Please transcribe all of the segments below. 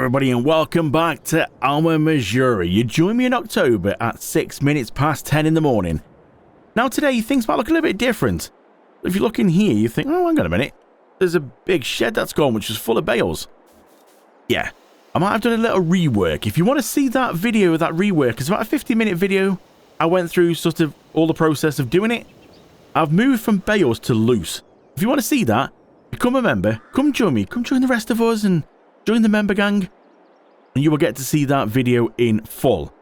everybody, and welcome back to Alma, Missouri. You join me in October at 6 minutes past 10 in the morning. Now today, things might look a little bit different. If you look in here, you think, oh, hang on a minute. There's a big shed that's gone, which is full of bales. Yeah, I might have done a little rework. If you want to see that video, that rework, it's about a 50-minute video. I went through sort of all the process of doing it. I've moved from bales to loose. If you want to see that, become a member, come join me, come join the rest of us and join the member gang, and you will get to see that video in full.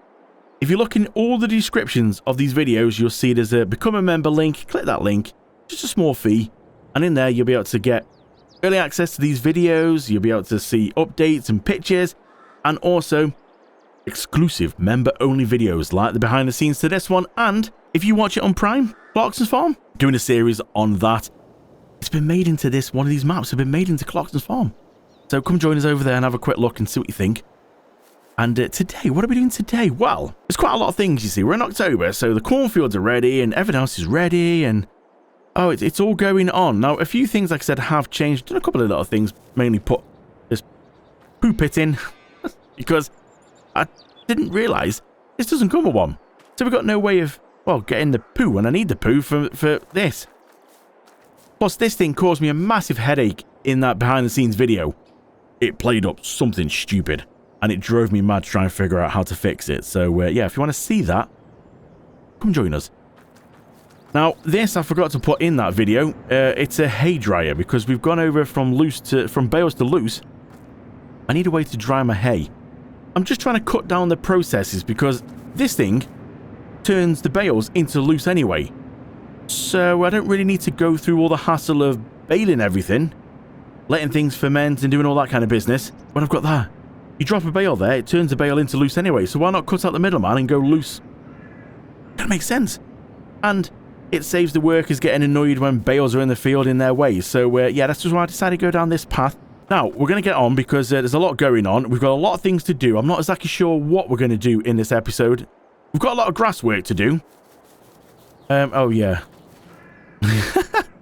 If you look in all the descriptions of these videos, you'll see there's a become a member link. Click that link, just a small fee, and in there you'll be able to get early access to these videos, you'll be able to see updates and pictures, and also exclusive member-only videos like the behind the scenes to this one. And if you watch it on Prime, Clarkson's Farm, doing a series on that. It's been made into this, one of these maps have been made into Clarkson's Farm. So come join us over there and have a quick look and see what you think. And today, what are we doing today? Well, there's quite a lot of things, you see. We're in October, so the cornfields are ready and everything else is ready, and oh, it's all going on. Now, a few things, like I said, have changed. Done a couple of little things, mainly put this poo pit in because I didn't realise this doesn't come with one. So we've got no way of, well, getting the poo, and I need the poo for this. Plus, this thing caused me a massive headache in that behind-the-scenes video. It played up something stupid, and it drove me mad to try and figure out how to fix it. So, yeah, if you want to see that, come join us. Now, this I forgot to put in that video. It's a hay dryer, because we've gone over from bales to loose. I need a way to dry my hay. I'm just trying to cut down the processes, because this thing turns the bales into loose anyway. So I don't really need to go through all the hassle of baling everything, letting things ferment and doing all that kind of business. When I've got that, you drop a bale there, it turns the bale into loose anyway. So why not cut out the middleman and go loose? That makes sense. And it saves the workers getting annoyed when bales are in the field in their way. So yeah, that's just why I decided to go down this path. Now, we're going to get on because there's a lot going on. We've got a lot of things to do. I'm not exactly sure what we're going to do in this episode. We've got a lot of grass work to do. Oh yeah.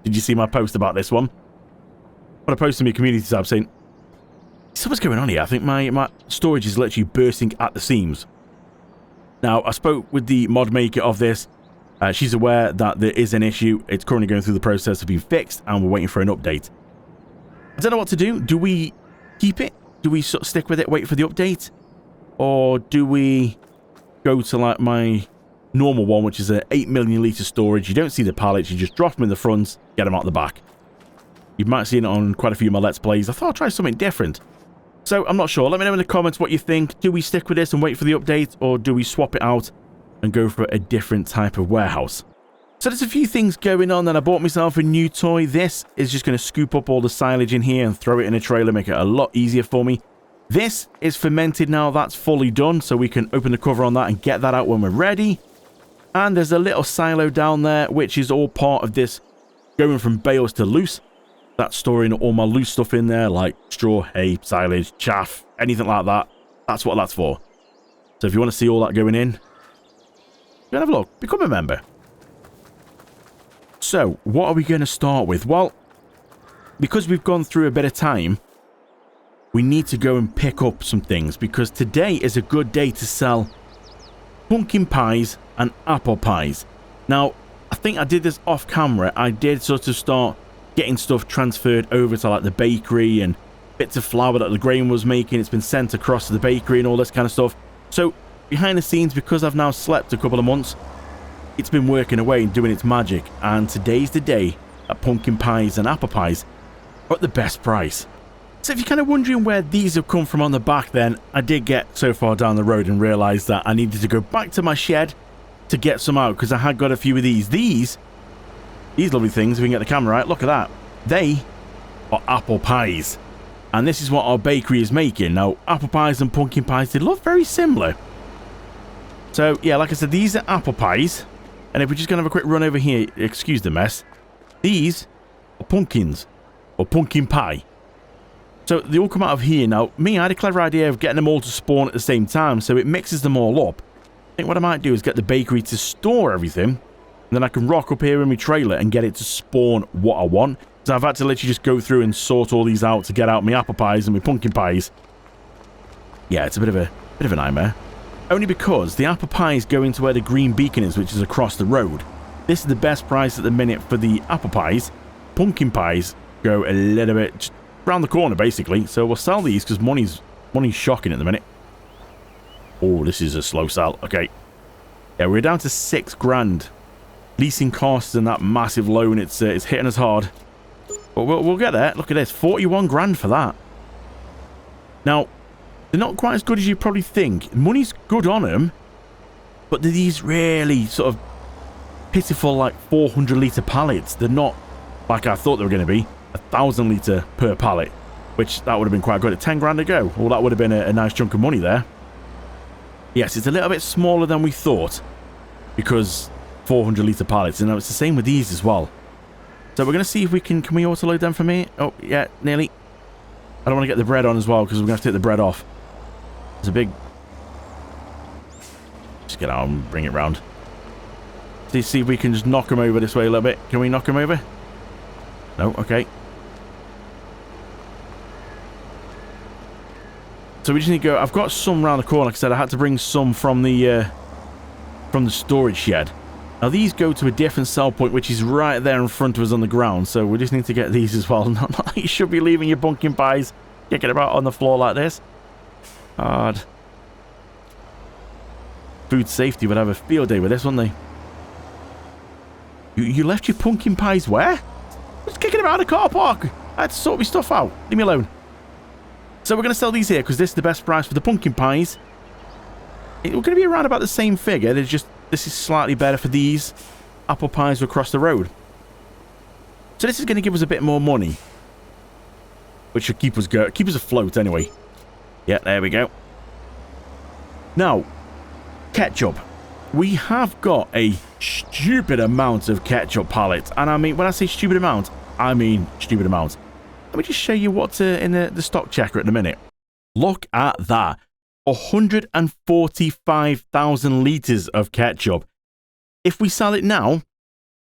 Did you see my post about this one? What I posted in my community tab saying, so what's going on here? I think my storage is literally bursting at the seams. Now, I spoke with the mod maker of this. She's aware that there is an issue. It's currently going through the process of being fixed, and we're waiting for an update. I don't know what to do. Do we keep it? Do we sort of stick with it, wait for the update? Or do we go to like my normal one, which is a 8 million litre storage? You don't see the pallets, you just drop them in the front, get them out the back. You might have seen it on quite a few of my Let's Plays. I thought I'd try something different. So, I'm not sure. Let me know in the comments what you think. Do we stick with this and wait for the update, or do we swap it out and go for a different type of warehouse? So there's a few things going on. Then I bought myself a new toy. This is just going to scoop up all the silage in here and throw it in a trailer, make it a lot easier for me. This is fermented now. That's fully done, so we can open the cover on that and get that out when we're ready. And there's a little silo down there, which is all part of this going from bales to loose. That's storing all my loose stuff in there, like straw, hay, silage, chaff, anything like that. That's what that's for. So if you want to see all that going in, go and have a look. Become a member. So, what are we going to start with? Well, because we've gone through a bit of time, we need to go and pick up some things, because today is a good day to sell pumpkin pies and apple pies. Now, I think I did this off camera. I did sort of start getting stuff transferred over to like the bakery, and bits of flour that the grain was making. It's been sent across to the bakery and all this kind of stuff. So behind the scenes, because I've now slept a couple of months, it's been working away and doing its magic. And today's the day that pumpkin pies and apple pies are at the best price. So if you're kind of wondering where these have come from on the back, then I did get so far down the road and realised that I needed to go back to my shed to get some out, because I had got a few of these lovely things. If we can get the camera right, look at that. They are apple pies, and this is what our bakery is making. Now, apple pies and pumpkin pies, they look very similar. So yeah, like I said, these are apple pies, and if we're just gonna have a quick run over here, excuse the mess, these are pumpkins or pumpkin pie. So they all come out of here. Now, me, I had a clever idea of getting them all to spawn at the same time, so it mixes them all up. I think what I might do is get the bakery to store everything, and then I can rock up here in my trailer and get it to spawn what I want. So I've had to literally just go through and sort all these out to get out my apple pies and my pumpkin pies. Yeah, it's a bit of a nightmare. Only because the apple pies go into where the green beacon is, which is across the road. This is the best price at the minute for the apple pies. Pumpkin pies go a little bit just around the corner, basically. So we'll sell these because money's shocking at the minute. Oh, this is a slow sell. Okay. Yeah, we're down to 6 grand. Leasing costs and that massive loan, it's hitting us hard. But we'll get there. Look at this, 41 grand for that. Now, they're not quite as good as you probably think. Money's good on them, but they're these really sort of pitiful, like 400 litre pallets. They're not like I thought they were going to be. 1,000 litre per pallet, which that would have been quite good at 10 grand a go. Well, that would have been a nice chunk of money there. Yes, it's a little bit smaller than we thought because 400 litre pallets, and it's the same with these as well. So we're going to see if we can we auto-load them for me? Oh, yeah, nearly. I don't want to get the bread on as well because we're going to have to take the bread off. There's a big... Just get out and bring it round. Let's see if we can just knock them over this way a little bit. Can we knock them over? No, okay. So we just need to go... I've got some around the corner. Like I said, I had to bring some from the storage shed. Now, these go to a different sell point, which is right there in front of us on the ground. So we just need to get these as well. Not like you should be leaving your pumpkin pies kicking about on the floor like this. Hard. Food safety would have a field day with this, wouldn't they? You left your pumpkin pies where? Just kicking about in the car park. I had to sort my stuff out. Leave me alone. So we're going to sell these here because this is the best price for the pumpkin pies. We're going to be around about the same figure. There's just... This is slightly better for these apple pies across the road. So this is going to give us a bit more money, which should keep us afloat anyway. Yeah, there we go. Now, ketchup. We have got a stupid amount of ketchup pallets, and I mean, when I say stupid amount, I mean stupid amount. Let me just show you what's in the stock checker at the minute. Look at that. 145,000 litres of ketchup. If we sell it now,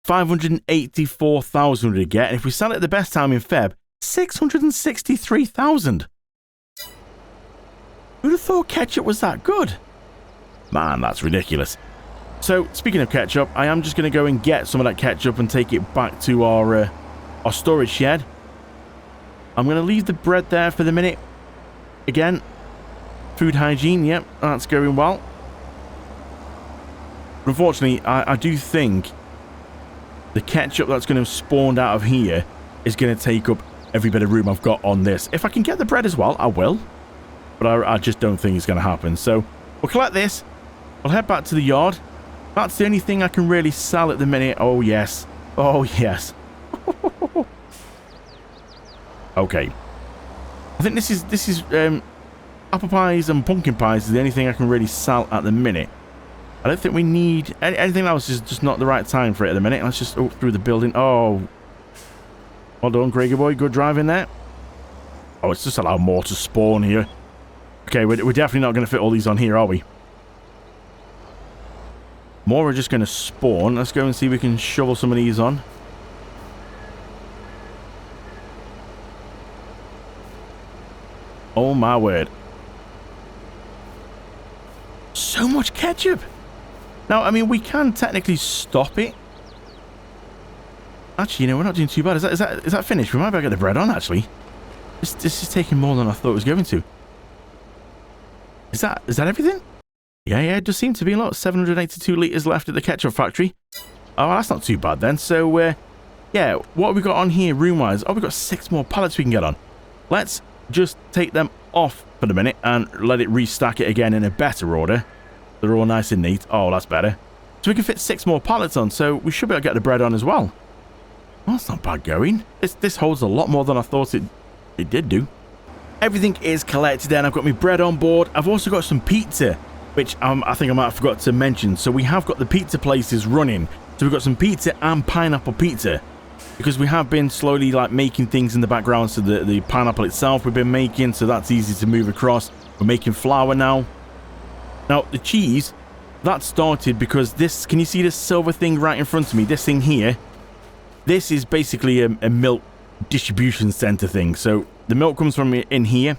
584,000 we get. And if we sell it at the best time in Feb, 663,000. Who'd have thought ketchup was that good? Man, that's ridiculous. So, speaking of ketchup, I am just going to go and get some of that ketchup and take it back to our storage shed. I'm going to leave the bread there for the minute. Again, food hygiene, yep, that's going well. But unfortunately, I do think the ketchup that's going to have spawned out of here is going to take up every bit of room I've got on this. If I can get the bread as well, I will. But I just don't think it's going to happen. So, we'll collect this. We'll head back to the yard. That's the only thing I can really sell at the minute. Oh, yes. Oh, yes. Okay. I think this is apple pies and pumpkin pies is the only thing I can really sell at the minute. I don't think we need... Anything else is just not the right time for it at the minute. Let's just... Oh, through the building. Oh. Well done, Gregor boy. Good driving there. Oh, it's just allowed more to spawn here. Okay, we're definitely not going to fit all these on here, are we? More are just going to spawn. Let's go and see if we can shovel some of these on. Oh, my word. So much ketchup. Now, I mean, we can technically stop it. Actually, you know, we're not doing too bad. Is that finished? We might be able to get the bread on, actually. This is taking more than I thought it was going to. Is that everything? Yeah, it does seem to be a lot. 782 litres left at the ketchup factory. Oh, that's not too bad then. So, yeah, what have we got on here room-wise? Oh, we've got 6 more pallets we can get on. Let's just take them off for the minute and let it restack it again in a better order. They're all nice and neat. Oh, that's better. So we can fit 6 more pallets on, so we should be able to get the bread on as well. Well, that's not bad going. This holds a lot more than I thought it did do. Everything is collected then. I've got my bread on board. I've also got some pizza, which I think I might have forgot to mention. So we have got the pizza places running. So we've got some pizza and pineapple pizza. Because we have been slowly like making things in the background. So the pineapple itself we've been making, so that's easy to move across. We're making flour now. Now the cheese, that started because this, can you see this silver thing right in front of me? This thing here, this is basically a milk distribution center thing. So the milk comes from in here.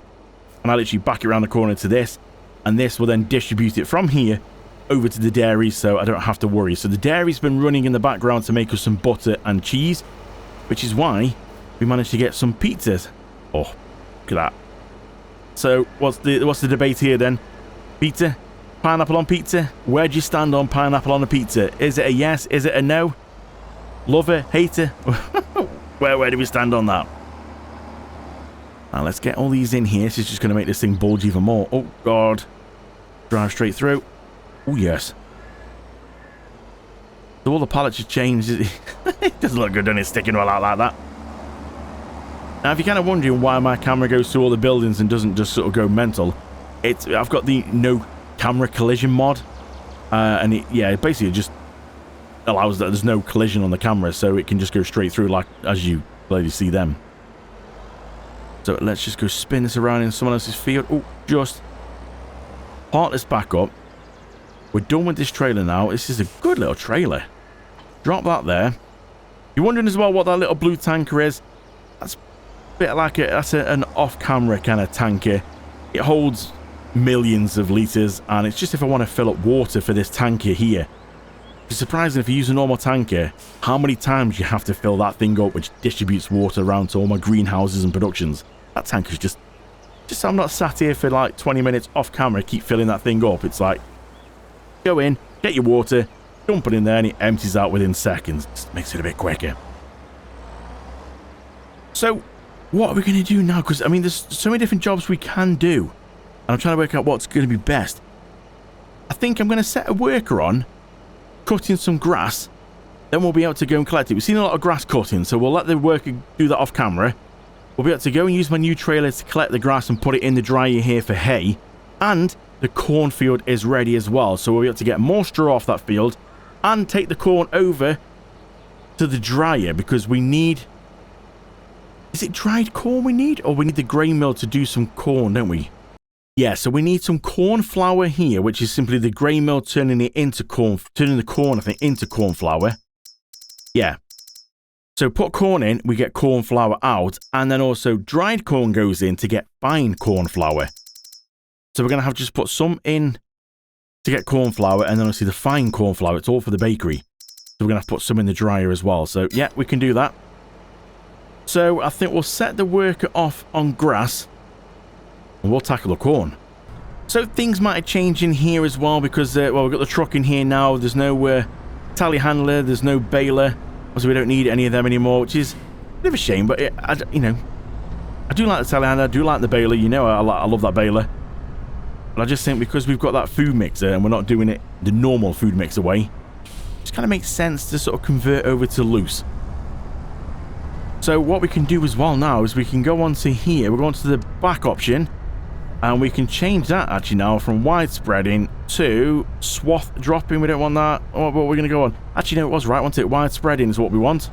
and I literally back it around the corner to this, and this will then distribute it from here over to the dairy, so I don't have to worry. So the dairy's been running in the background to make us some butter and cheese, which is why we managed to get some pizzas. Oh, look at that. So what's the debate here then? Pizza? Pineapple on pizza? Where do you stand on pineapple on a pizza? Is it a yes? Is it a no? Lover? Hater? Where do we stand on that? Now let's get all these in here. This is just going to make this thing bulge even more. Oh god. Drive straight through. Oh yes. So all the pallets have changed. It doesn't look good, doesn't it, sticking all out like that? Now if you're kind of wondering why my camera goes through all the buildings and doesn't just sort of go mental, I've got the no camera collision mod, and it basically just allows that there's no collision on the camera, so it can just go straight through like as you clearly see them. So let's just go spin this around in someone else's field. Oh, just part this back up. We're done with this trailer now. This is a good little trailer. Drop that there. You're wondering as well what that little blue tanker is? That's a bit like an off-camera kind of tanker. It holds millions of litres, and it's just if I want to fill up water for this tanker here. It's surprising if you use a normal tanker, how many times you have to fill that thing up, which distributes water around to all my greenhouses and productions. That tanker's just I'm not sat here for like 20 minutes off camera, keep filling that thing up. It's like, go in, get your water, dump it in there, and it empties out within seconds. Just makes it a bit quicker. So, what are we going to do now? Because, I mean, there's so many different jobs we can do. And I'm trying to work out what's going to be best. I think I'm going to set a worker on cutting some grass. Then we'll be able to go and collect it. We've seen a lot of grass cutting, so we'll let the worker do that off camera. We'll be able to go and use my new trailer to collect the grass and put it in the dryer here for hay. And the cornfield is ready as well, so we'll be able to get more straw off that field and take the corn over to the dryer, because we need... Is it dried corn we need? Or we need the grain mill to do some corn, don't we? Yeah, so we need some corn flour here, which is simply the grain mill turning it into corn, turning the corn, I think, into corn flour. Yeah. So put corn in, we get corn flour out, and then also dried corn goes in to get fine corn flour. So we're going to have to just put some in to get corn flour, and then obviously the fine corn flour, it's all for the bakery. So we're going to have to put some in the dryer as well. So yeah, we can do that. So I think we'll set the worker off on grass, and we'll tackle the corn. So things might have changed in here as well, because, well, we've got the truck in here now. There's no telehandler, there's no baler. So we don't need any of them anymore, which is a bit of a shame, but you know, I do like the telehandler, I do like the baler, you know, I love that baler. But I just think because we've got that food mixer and we're not doing it the normal food mixer way, it just kind of makes sense to sort of convert over to loose. So what we can do as well now is we can go on to here, we'll go on to the back option, and we can change that actually now from widespreading to swath dropping. We don't want that. Oh, what we're going to go on? Actually, no, it was right, wasn't it? Widespreading is what we want.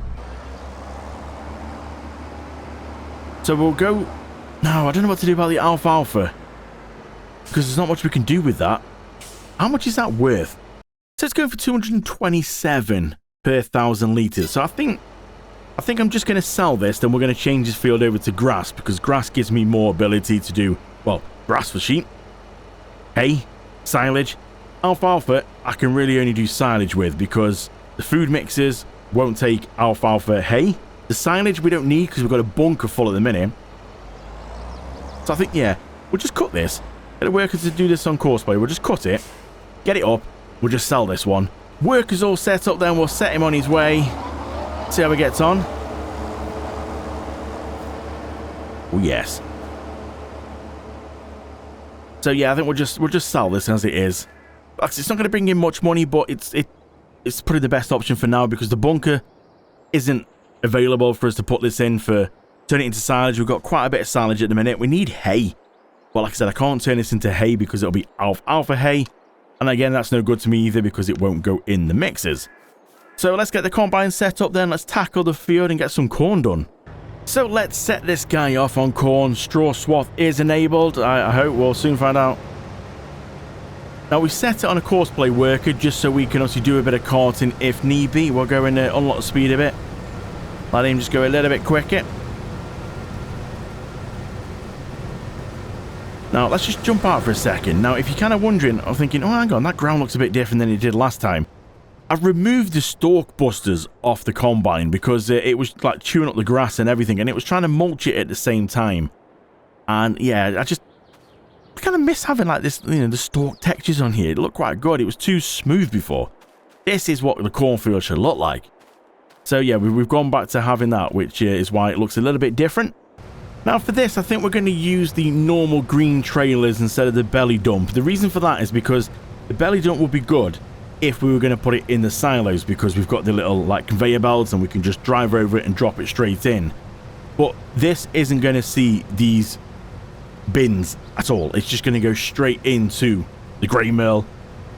So we'll go... No, I don't know what to do about the alfalfa, because there's not much we can do with that. How much is that worth? So it's going for 227 per 1,000 litres. So I think I'm just going to sell this, then we're going to change this field over to grass, because grass gives me more ability to do, well, grass for sheep, hay, silage. Alfalfa, I can really only do silage with, because the food mixers won't take alfalfa hay. The silage we don't need, because we've got a bunker full at the minute. So I think, yeah, we'll just cut this. Get a worker to do this on Courseplay. We'll just cut it, get it up, we'll just sell this one. Worker's all set up, then we'll set him on his way. See how he gets on. Oh, yes. So yeah, I think we'll just sell this as it is. It's not going to bring in much money, but it's probably the best option for now, because the bunker isn't available for us to put this in for turn it into silage. We've got quite a bit of silage at the minute. We need hay. Well, like I said, I can't turn this into hay because it'll be alfalfa hay. And again, that's no good to me either, because it won't go in the mixers. So let's get the combine set up then. Let's tackle the field and get some corn done. So let's set this guy off on corn. Straw swath is enabled. I hope we'll soon find out. Now we set it on a Courseplay worker just so we can obviously do a bit of carting if need be. We'll go and unlock the speed a bit. Let him just go a little bit quicker. Now, let's just jump out for a second. Now, if you're kind of wondering or thinking, oh, hang on, that ground looks a bit different than it did last time. I've removed the stalk busters off the combine because it was like chewing up the grass and everything, and it was trying to mulch it at the same time. And yeah, I kind of miss having like this, you know, the stalk textures on here. It looked quite good. It was too smooth before. This is what the cornfield should look like. So yeah, we've gone back to having that, which is why it looks a little bit different. Now for this, I think we're going to use the normal green trailers instead of the belly dump. The reason for that is because the belly dump would be good if we were going to put it in the silos, because we've got the little like conveyor belts and we can just drive over it and drop it straight in. But this isn't going to see these bins at all. It's just going to go straight into the grain mill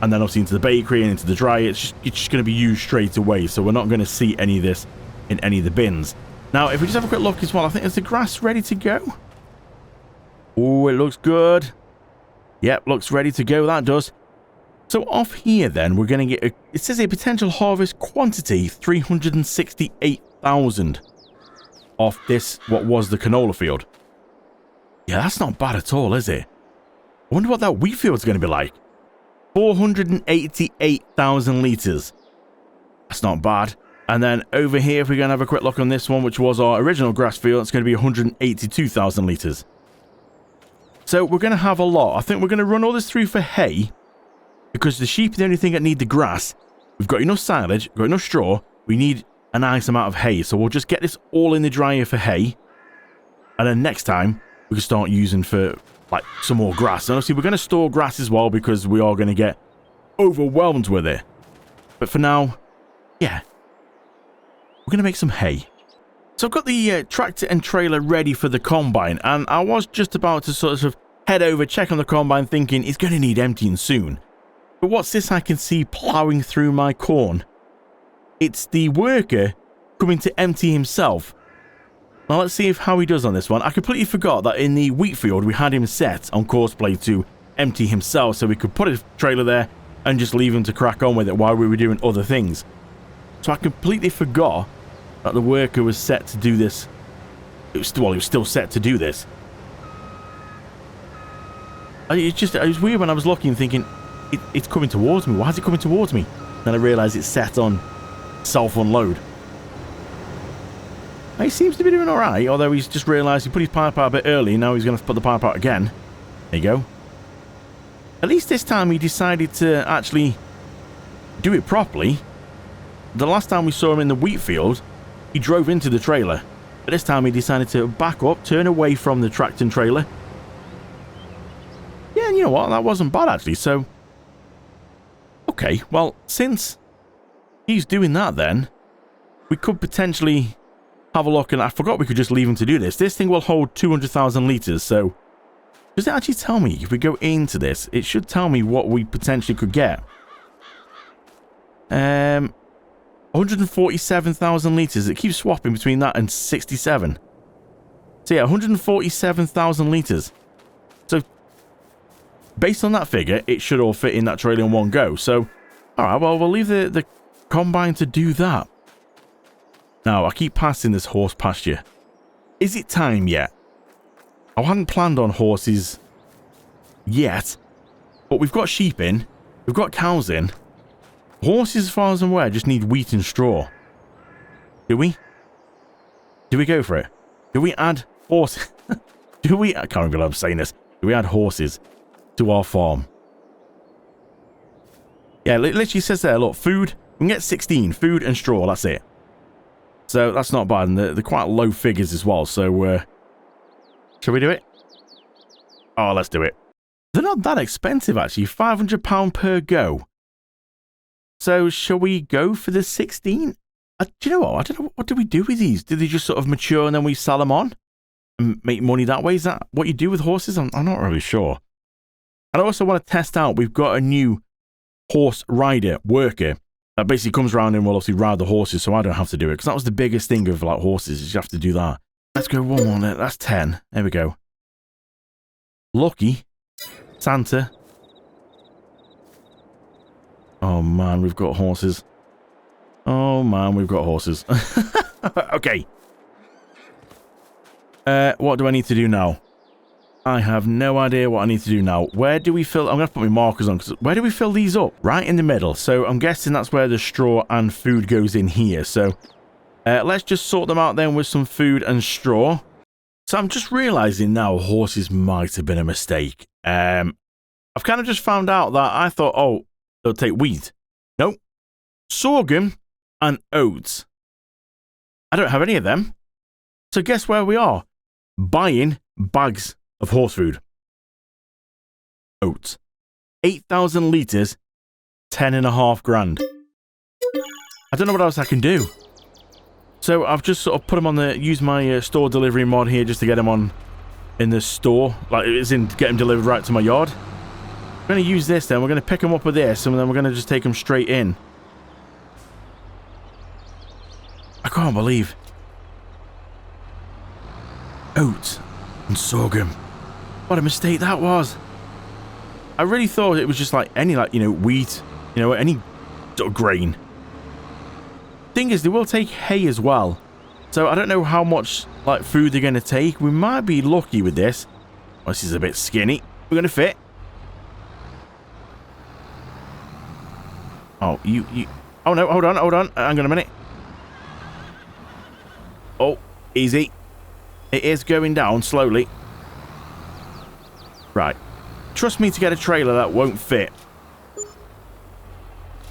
and then obviously into the bakery and into the dryer. It's just going to be used straight away, so we're not going to see any of this in any of the bins. Now if we just have a quick look as well, I think, is the grass ready to go? Oh, it looks good. Yep, looks ready to go, that does. So off here then, we're going to get, it says a potential harvest quantity, 368,000 off this, what was the canola field. Yeah, that's not bad at all, is it? I wonder what that wheat field's going to be like. 488,000 litres. That's not bad. And then over here, if we're going to have a quick look on this one, which was our original grass field, it's going to be 182,000 litres. So we're going to have a lot. I think we're going to run all this through for hay, because the sheep are the only thing that need the grass. We've got enough silage, we've got enough straw. We need a nice amount of hay. So we'll just get this all in the dryer for hay. And then next time, we can start using for like some more grass. And obviously, we're going to store grass as well, because we are going to get overwhelmed with it. But for now, yeah, we're going to make some hay. So I've got the tractor and trailer ready for the combine. And I was just about to sort of head over, check on the combine, thinking it's going to need emptying soon. But what's this I can see ploughing through my corn? It's the worker coming to empty himself. Now let's see how he does on this one. I completely forgot that in the wheat field we had him set on courseplay to empty himself, so we could put a trailer there and just leave him to crack on with it while we were doing other things. So I completely forgot that the worker was set to do this. He was still set to do this. It was weird when I was looking, thinking, it's coming towards me. Why is it coming towards me? Then I realised it's set on self-unload. He seems to be doing alright, although he's just realised he put his pipe out a bit early, now he's going to put the pipe out again. There you go. At least this time he decided to actually do it properly. The last time we saw him in the wheat field, he drove into the trailer. But this time he decided to back up, turn away from the tractor and trailer. Yeah, and you know what? That wasn't bad actually, so... Okay, well, since he's doing that then, we could potentially have a look, and I forgot we could just leave him to do this. This thing will hold 200,000 litres, so does it actually tell me, if we go into this, it should tell me what we potentially could get. 147,000 litres. It keeps swapping between that and 67. So yeah, 147,000 litres. So based on that figure, it should all fit in that trailer in one go. So, alright, well, we'll leave the combine to do that. Now, I keep passing this horse pasture. Is it time yet? I hadn't planned on horses yet, but we've got sheep in, we've got cows in. Horses, as far as I'm aware, just need wheat and straw. Do we? Do we go for it? Do we add horses? I can't remember what I'm saying this. Do we add horses to our farm? Yeah, it literally says there, look, food. We can get 16, food and straw, that's it. So that's not bad, and they're quite low figures as well, so shall we do it? Oh, let's do it. They're not that expensive actually, £500 per go. So shall we go for the 16? Do you know what? I don't know, what do we do with these? Do they just sort of mature and then we sell them on? And make money that way? Is that what you do with horses? I'm not really sure. And I also want to test out, we've got a new horse rider worker that basically comes around and will obviously ride the horses, so I don't have to do it, because that was the biggest thing of like horses, is you have to do that. Let's go one more. That's 10. There we go. Lucky. Santa. Oh man, we've got horses. Oh man, we've got horses. Okay. What do I need to do now? I have no idea what I need to do now. Where do we fill... I'm going to put my markers on. 'Cause where do we fill these up? Right in the middle. So I'm guessing that's where the straw and food goes in here. So let's just sort them out then with some food and straw. So I'm just realizing now horses might have been a mistake. I've kind of just found out that I thought, oh, they'll take wheat. Nope. Sorghum and oats. I don't have any of them. So guess where we are? Buying bags of horse food. Oats. 8,000 litres, 10.5 grand. I don't know what else I can do. So I've just sort of put them on the... Use my store delivery mod here just to get them on in the store. Like, it's in to get them delivered right to my yard. We're going to use this then. We're going to pick them up with this and then we're going to just take them straight in. I can't believe... Oats and sorghum. What a mistake that was. I really thought it was just like any, like, you know, wheat, you know, any sort of grain. Thing is, they will take hay as well. So I don't know how much, like, food they're going to take. We might be lucky with this. Oh, this is a bit skinny. We're going to fit. Oh, you... Oh, no, hold on. Hang on a minute. Oh, easy. It is going down slowly. Right. Trust me to get a trailer that won't fit.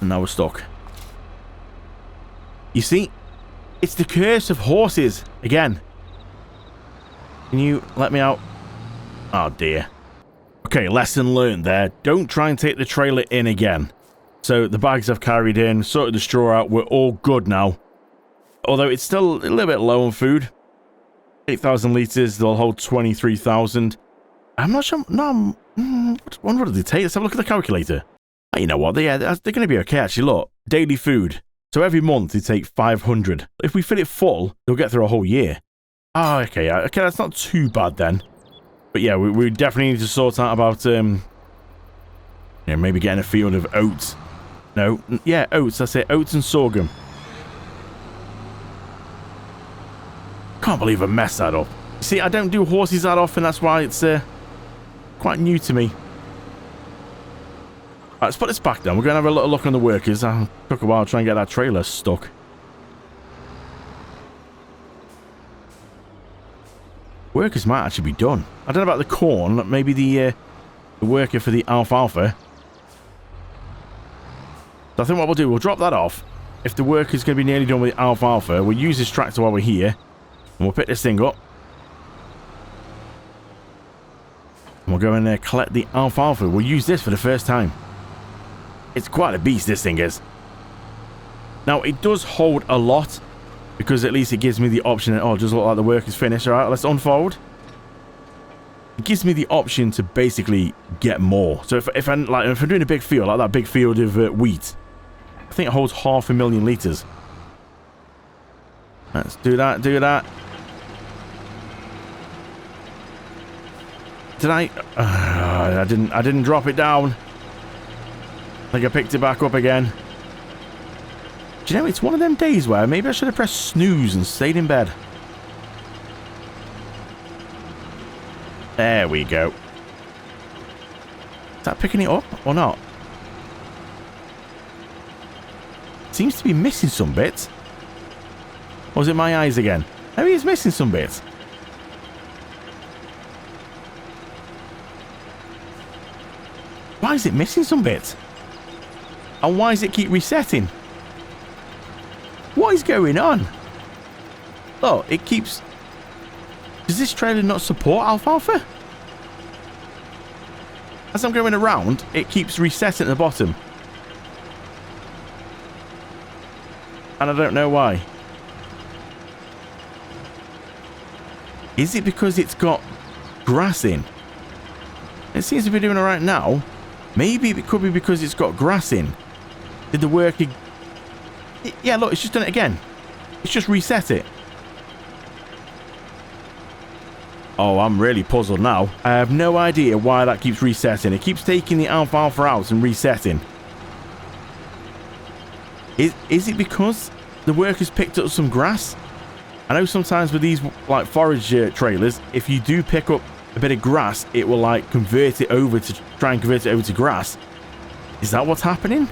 And now we're stuck. You see? It's the curse of horses. Again. Can you let me out? Oh, dear. Okay, lesson learned there. Don't try and take the trailer in again. So, the bags I've carried in, sorted the straw out. We're all good now. Although it's still a little bit low on food. 8,000 litres, they'll hold 23,000. I'm not sure. No, what did they take? Let's have a look at the calculator. Oh, you know what? They're going to be okay, actually. Look, daily food. So every month they take 500. If we fill it full, they'll get through a whole year. Oh, okay. Okay, that's not too bad then. But yeah, we definitely need to sort out about, maybe getting a field of oats. No, yeah, oats. That's it. Oats and sorghum. Can't believe I messed that up. See, I don't do horses that often. That's why it's quite new to me. Right, let's put this back down. We're going to have a little look on the workers. It took a while to try and get that trailer stuck. Workers might actually be done. I don't know about the corn. Maybe the worker for the alfalfa. So I think what we'll do, we'll drop that off. If the worker's going to be nearly done with the alfalfa, we'll use this tractor while we're here. And we'll pick this thing up. And we'll go in there, collect the alfalfa. We'll use this for the first time. It's quite a beast, this thing is. Now, it does hold a lot. Because at least it gives me the option. Oh, it does look like the work is finished. Alright, let's unfold. It gives me the option to basically get more. So if I'm doing a big field, like that big field of wheat, I think it holds 500,000 litres. Let's do that, Did I didn't drop it down. I think I picked it back up again. Do you know, it's one of them days where maybe I should have pressed snooze and stayed in bed. There we go. Is that picking it up or not? Seems to be missing some bits. Or was it my eyes again? Maybe it's missing some bits. Why is it missing some bits? And why does it keep resetting? What is going on? Oh, it keeps... Does this trailer not support alfalfa? As I'm going around, it keeps resetting at the bottom. And I don't know why. Is it because it's got grass in? It seems to be doing alright now. Maybe it could be because it's got grass in. Did the worker... Yeah, look, it's just done it again. It's just reset it. Oh, I'm really puzzled now. I have no idea why that keeps resetting. It keeps taking the alfalfa out and resetting. Is it because the workers picked up some grass? I know sometimes with these like forage trailers, if you do pick up a bit of grass, it will like convert it over to try and convert it over to grass. Is that what's happening?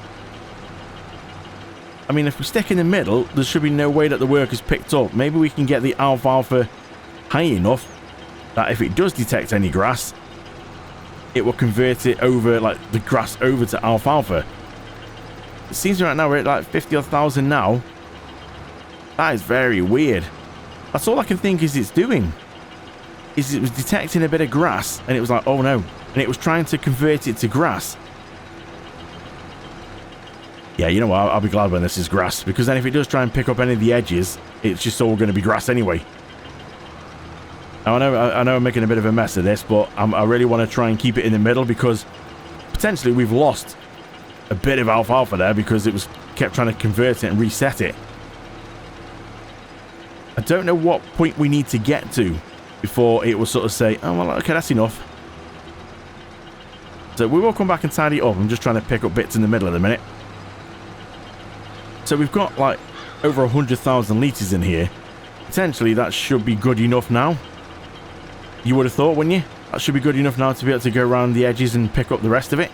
I mean, if we stick in the middle, there should be no way that the work is picked up. Maybe we can get the alfalfa high enough that if it does detect any grass, it will convert it over, like the grass over to alfalfa. It seems right now we're at like 50,000 now. That is very weird. That's all I can think is it's doing. Is it was detecting a bit of grass and it was like, oh no. And it was trying to convert it to grass. Yeah, you know what? I'll be glad when this is grass, because then if it does try and pick up any of the edges, it's just all going to be grass anyway. Now, I know I'm making a bit of a mess of this, but I really want to try and keep it in the middle, because potentially we've lost a bit of alfalfa there because it was kept trying to convert it and reset it. I don't know what point we need to get to before it will sort of say, oh, well, okay, that's enough. So we will come back and tidy it up. I'm just trying to pick up bits in the middle at the minute. So we've got like over 100,000 litres in here. Potentially that should be good enough now. You would have thought, wouldn't you? That should be good enough now to be able to go around the edges and pick up the rest of it.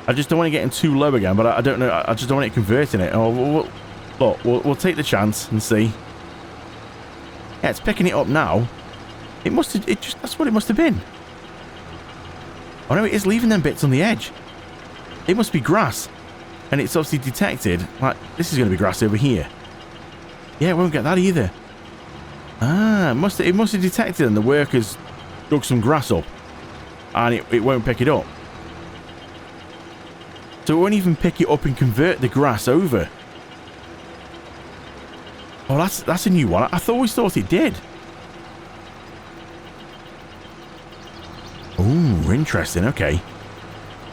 I just don't want to get in too low again, but I don't know. I just don't want it converting it. Oh, look, we'll take the chance and see. Yeah, it's picking it up now. It must have, that's what it must have been. Oh no, it is leaving them bits on the edge. It must be grass. And it's obviously detected, like, this is going to be grass over here. Yeah, it won't get that either. Ah, it must have detected and the workers dug some grass up. And it won't pick it up. So it won't even pick it up and convert the grass over. Oh, that's a new one. I always thought it did. Ooh, interesting. Okay.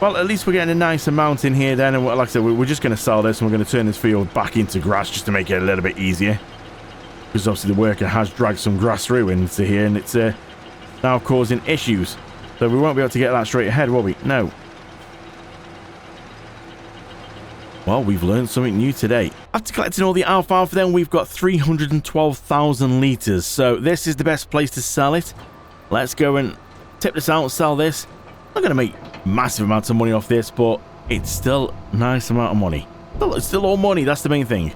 Well, at least we're getting a nice amount in here then. And like I said, we're just going to sell this and we're going to turn this field back into grass just to make it a little bit easier. Because obviously the worker has dragged some grass through into here and it's now causing issues. So we won't be able to get that straight ahead, will we? No. Well, we've learned something new today. After collecting all the alfalfa then, we've got 312,000 litres. So this is the best place to sell it. Let's go and tip this out and sell this. I'm not going to make massive amounts of money off this, but it's still a nice amount of money. It's still all money, that's the main thing.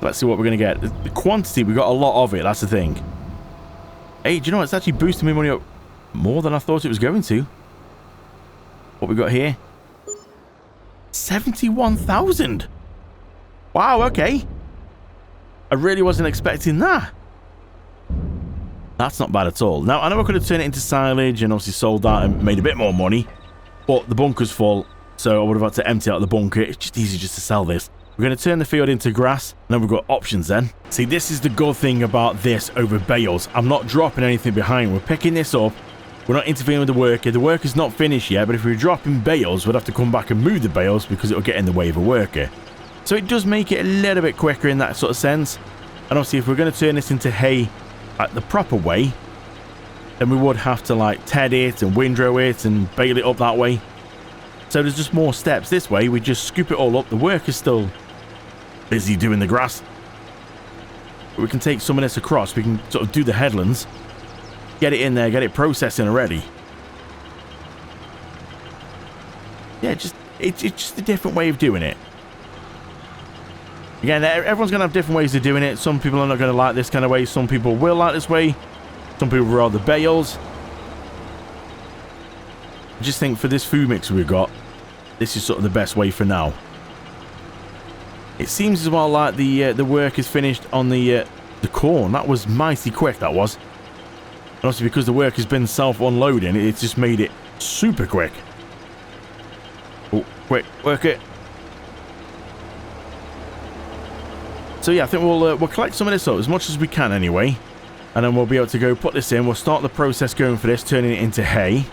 Let's see what we're going to get. The quantity, we got a lot of it, that's the thing. Hey, do you know what? It's actually boosting my money up more than I thought it was going to. What we got here? 71,000. Wow, okay. I really wasn't expecting that. That's not bad at all. Now, I know I could have turned it into silage and obviously sold that and made a bit more money, but the bunker's full, so I would have had to empty out the bunker. It's just easy just to sell this. We're going to turn the field into grass, and then we've got options then. See, this is the good thing about this over bales. I'm not dropping anything behind. We're picking this up. We're not interfering with the worker. The worker's not finished yet, but if we were dropping bales, we'd have to come back and move the bales because it'll get in the way of a worker. So it does make it a little bit quicker in that sort of sense. And obviously, if we're going to turn this into hay at the proper way, then we would have to like ted it and windrow it and bale it up that way. So there's just more steps. This way, we just scoop it all up. The worker's still busy doing the grass. But we can take some of this across. We can sort of do the headlands, get it in there, get it processing already. Yeah, it's just a different way of doing it. Again, everyone's going to have different ways of doing it. Some people are not going to like this kind of way. Some people will like this way. Some people will rather bales. I just think for this food mix we've got, this is sort of the best way for now. It seems as well like the work is finished on the corn. That was mighty quick, that was. And also because the work has been self-unloading, it's just made it super quick. Oh, quick, work it. So yeah, I think we'll collect some of this up as much as we can anyway. And then we'll be able to go put this in. We'll start the process going for this, turning it into hay.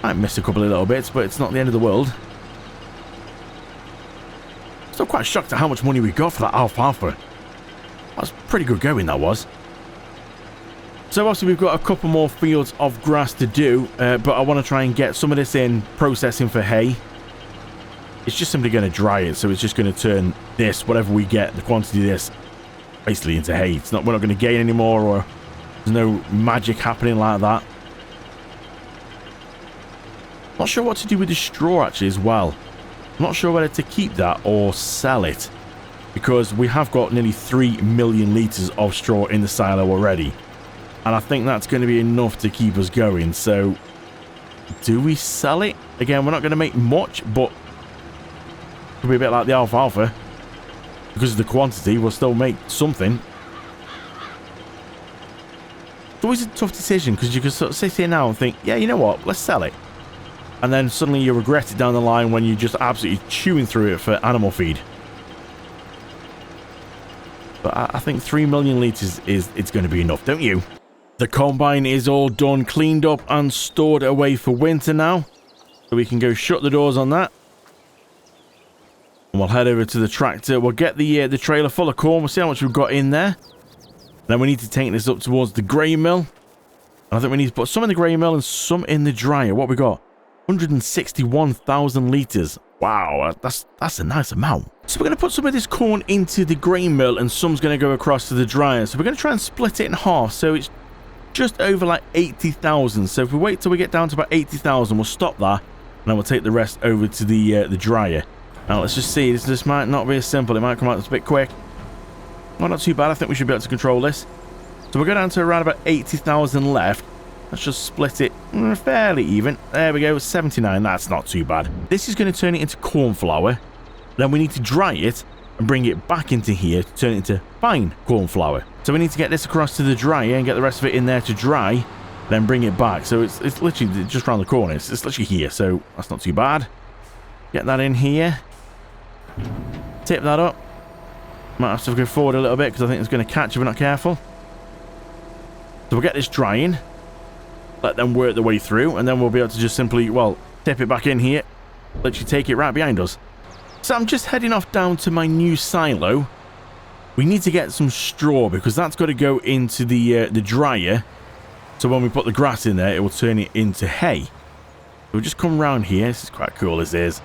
I missed a couple of little bits, but it's not the end of the world. Still quite shocked at how much money we got for that alfalfa. That was pretty good going, that was. So obviously we've got a couple more fields of grass to do, but I want to try and get some of this in processing for hay. It's just simply going to dry it, so it's just going to turn this, whatever we get, the quantity of this, basically into hay. It's not, we're not going to gain anymore, or there's no magic happening like that. Not sure what to do with the straw actually as well. I'm not sure whether to keep that or sell it, because we have got nearly 3 million litres of straw in the silo already, and I think that's going to be enough to keep us going. So do we sell it? Again, we're not going to make much, but it could be a bit like the alfalfa. Because of the quantity, we'll still make something. It's always a tough decision, because you can sort of sit here now and think, yeah, you know what, let's sell it. And then suddenly you regret it down the line when you're just absolutely chewing through it for animal feed. But I think 3 million litres it's going to be enough, don't you? The combine is all done, cleaned up and stored away for winter now. So we can go shut the doors on that. And we'll head over to the tractor. We'll get the trailer full of corn. We'll see how much we've got in there. Then we need to take this up towards the grain mill. And I think we need to put some in the grain mill and some in the dryer. What we got? 161,000 litres. Wow, that's a nice amount. So we're going to put some of this corn into the grain mill and some's going to go across to the dryer. So we're going to try and split it in half. So it's just over like 80,000. So if we wait till we get down to about 80,000, we'll stop there. And then we'll take the rest over to the dryer. Now let's just see. This might not be as simple. It might come out a bit quick. Well, not too bad. I think we should be able to control this. So we'll go down to around about 80,000 left. Let's just split it fairly even. There we go, 79. That's not too bad. This is going to turn it into corn flour. Then we need to dry it and bring it back into here to turn it into fine corn flour. So we need to get this across to the dryer and get the rest of it in there to dry, then bring it back. So it's literally just around the corner. It's literally here, so that's not too bad. Get that in here. Tip that up. Might have to go forward a little bit because I think it's going to catch if we're not careful. So we'll get this drying. Let them work their way through, and then we'll be able to just simply, well, tip it back in here. Literally take it right behind us. So I'm just heading off down to my new silo. We need to get some straw because that's got to go into the dryer. So when we put the grass in there, it will turn it into hay. So we'll just come around here. This is quite cool, this is.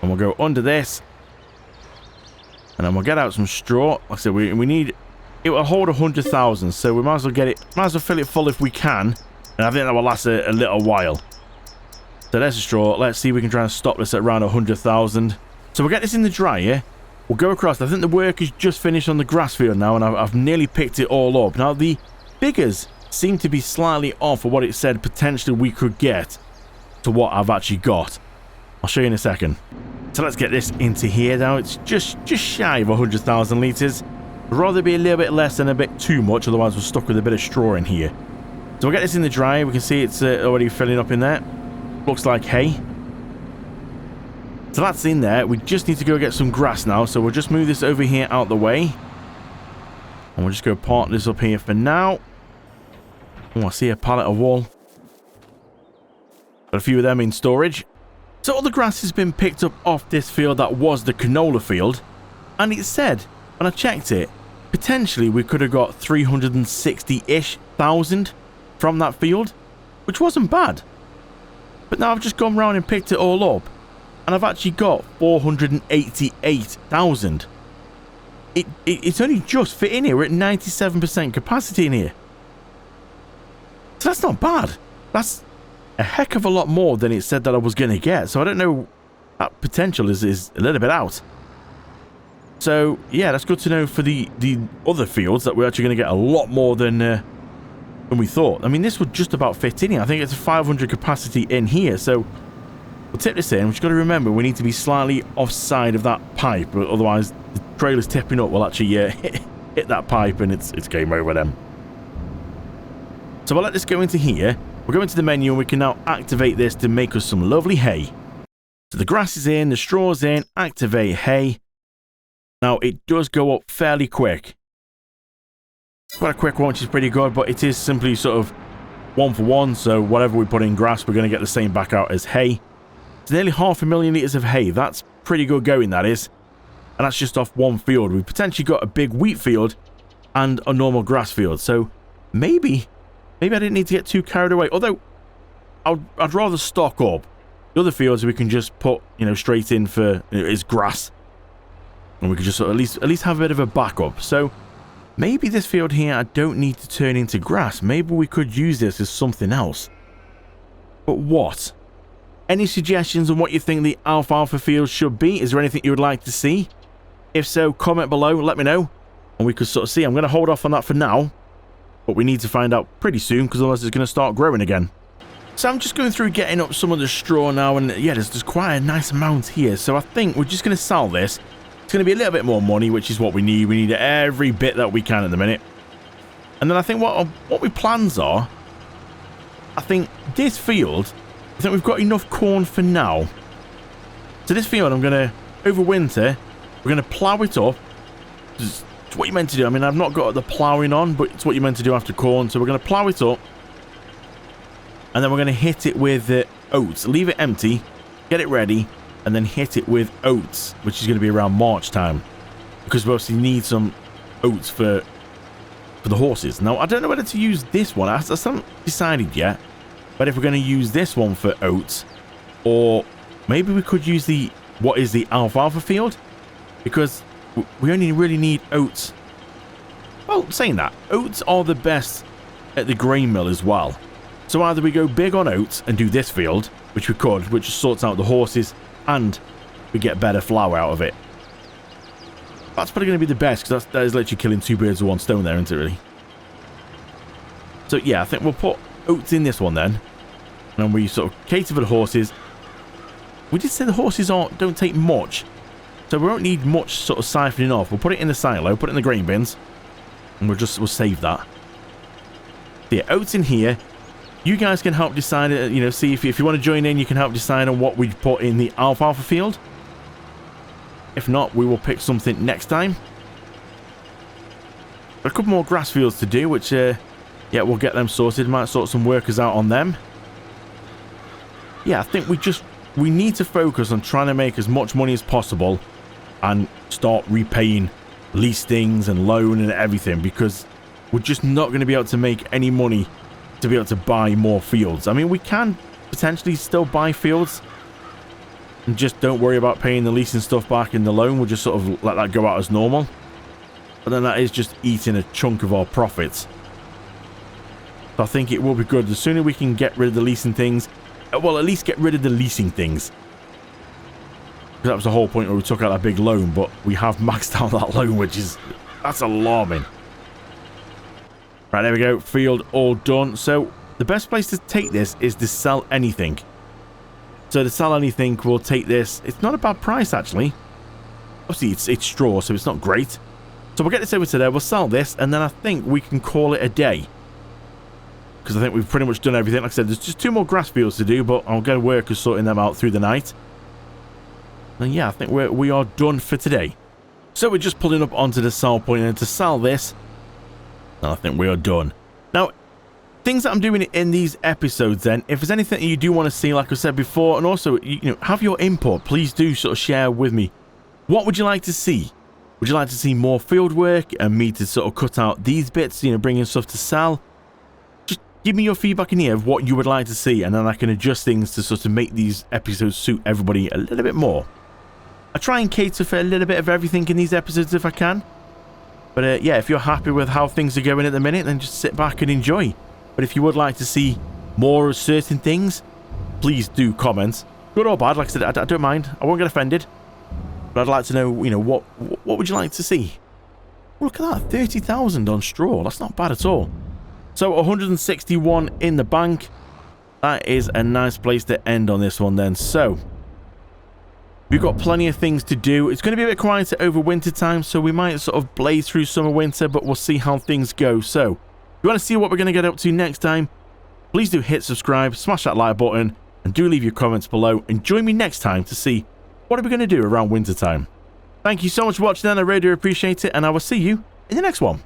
And we'll go under this. And then we'll get out some straw. Like I said, we need... It will hold 100,000, so we might as well get it... Might as well fill it full if we can. And I think that will last a little while. So there's the straw. Let's see if we can try and stop this at around 100,000. So we'll get this in the dryer. We'll go across. I think the work is just finished on the grass field now, and I've nearly picked it all up. Now, the figures seem to be slightly off for what it said potentially we could get to what I've actually got. I'll show you in a second. So let's get this into here now. It's just shy of 100,000 litres. I'd rather be a little bit less than a bit too much, otherwise we're stuck with a bit of straw in here. So we'll get this in the dryer. We can see it's already filling up in there. Looks like hay. So that's in there. We just need to go get some grass now. So we'll just move this over here out the way. And we'll just go park this up here for now. Oh, I see a pallet of wool. Got a few of them in storage. So all the grass has been picked up off this field that was the canola field. And it said, when I checked it, potentially we could have got 360-ish thousand from that field, which wasn't bad. But now I've just gone round and picked it all up, and I've actually got 488,000. It's only just fit in here. We're at 97% capacity in here. So that's not bad. That's a heck of a lot more than it said that I was going to get. So I don't know. That potential is a little bit out. So, yeah, that's good to know for the other fields that we're actually going to get a lot more than we thought. I mean, this would just about fit in here. I think it's a 500 capacity in here. So, we'll tip this in. We've just got to remember we need to be slightly offside of that pipe. Otherwise, the trailer's tipping up will actually hit that pipe and it's game over then. So, we'll let this go into here. We'll go into the menu and we can now activate this to make us some lovely hay. So, the grass is in, the straw's in, activate hay. Now, it does go up fairly quick. Quite a quick one, which is pretty good, but it is simply sort of 1 for 1, so whatever we put in grass, we're going to get the same back out as hay. It's nearly 500,000 litres of hay. That's pretty good going, that is. And that's just off one field. We've potentially got a big wheat field and a normal grass field, so maybe I didn't need to get too carried away. Although, I'd rather stock up. The other fields we can just put, straight in for, is grass. And we could just sort of at least have a bit of a backup. So maybe this field here I don't need to turn into grass. Maybe we could use this as something else. But what? Any suggestions on what you think the alfalfa field should be? Is there anything you would like to see? If so, comment below, let me know. And we could sort of see. I'm going to hold off on that for now. But we need to find out pretty soon, because otherwise it's going to start growing again. So I'm just going through getting up some of the straw now. And yeah, there's quite a nice amount here. So I think we're just going to sell this. It's going to be a little bit more money, which is what we need. We need every bit that we can at the minute. And then I think what my plans are, I think this field, I think we've got enough corn for now. So this field, I'm going to, over winter, we're going to plough it up. It's what you're meant to do. I mean, I've not got the ploughing on, but it's what you're meant to do after corn. So we're going to plough it up. And then we're going to hit it with oats. Leave it empty, get it ready, and then hit it with oats, which is going to be around March time. Because we obviously need some oats for the horses. Now, I don't know whether to use this one. I haven't decided yet. But if we're going to use this one for oats, or maybe we could use the alfalfa field, because we only really need oats. Well, saying that, oats are the best at the grain mill as well. So either we go big on oats and do this field, which we could, which sorts out the horses, and we get better flour out of it. That's probably going to be the best, because that is literally killing two birds with one stone there, isn't it, really? So yeah, I think we'll put oats in this one then. And we sort of cater for the horses. We did say the horses don't take much, so we won't need much sort of siphoning off. We'll put it in the silo, put it in the grain bins, and we'll save that. So yeah, oats in here. You guys can help decide, see if you want to join in, you can help decide on what we put in the alfalfa field. If not, we will pick something next time. A couple more grass fields to do, which, yeah, we'll get them sorted. Might sort some workers out on them. Yeah, I think we need to focus on trying to make as much money as possible and start repaying lease things and loan and everything, because we're just not going to be able to make any money to be able to buy more fields. I mean, we can potentially still buy fields and just don't worry about paying the leasing stuff back in the loan. We'll just sort of let that go out as normal. But then that is just eating a chunk of our profits. So I think it will be good. The sooner we can get rid of the leasing things, well, at least get rid of the leasing things. Because that was the whole point where we took out that big loan, but we have maxed out that loan, that's alarming. Right, there we go. Field all done. So the best place to take this is to sell anything. So to sell anything, we'll take this. It's not a bad price, actually. Obviously, it's straw, so it's not great. So we'll get this over to there. We'll sell this, and then I think we can call it a day. Because I think we've pretty much done everything. Like I said, there's just 2 more grass fields to do, but I'll get workers sorting them out through the night. And yeah, I think we are done for today. So we're just pulling up onto the sell point, and to sell this, and I think we are done. Now, things that I'm doing in these episodes then, if there's anything you do want to see, like I said before, and also, have your input, please do sort of share with me. What would you like to see? Would you like to see more field work and me to sort of cut out these bits, bringing stuff to sell? Just give me your feedback in here of what you would like to see, and then I can adjust things to sort of make these episodes suit everybody a little bit more. I try and cater for a little bit of everything in these episodes if I can. But yeah, if you're happy with how things are going at the minute, then just sit back and enjoy. But if you would like to see more of certain things, please do comment. Good or bad, like I said, I don't mind. I won't get offended. But I'd like to know, what would you like to see? Oh, look at that, 30,000 on straw. That's not bad at all. So 161 in the bank. That is a nice place to end on this one then. So we've got plenty of things to do. It's going to be a bit quieter over winter time, so we might sort of blaze through summer winter, but we'll see how things go. So if you want to see what we're going to get up to next time, please do hit subscribe, smash that like button, and do leave your comments below, and join me next time to see what are we going to do around winter time. Thank you so much for watching, and I really do appreciate it, and I will see you in the next one.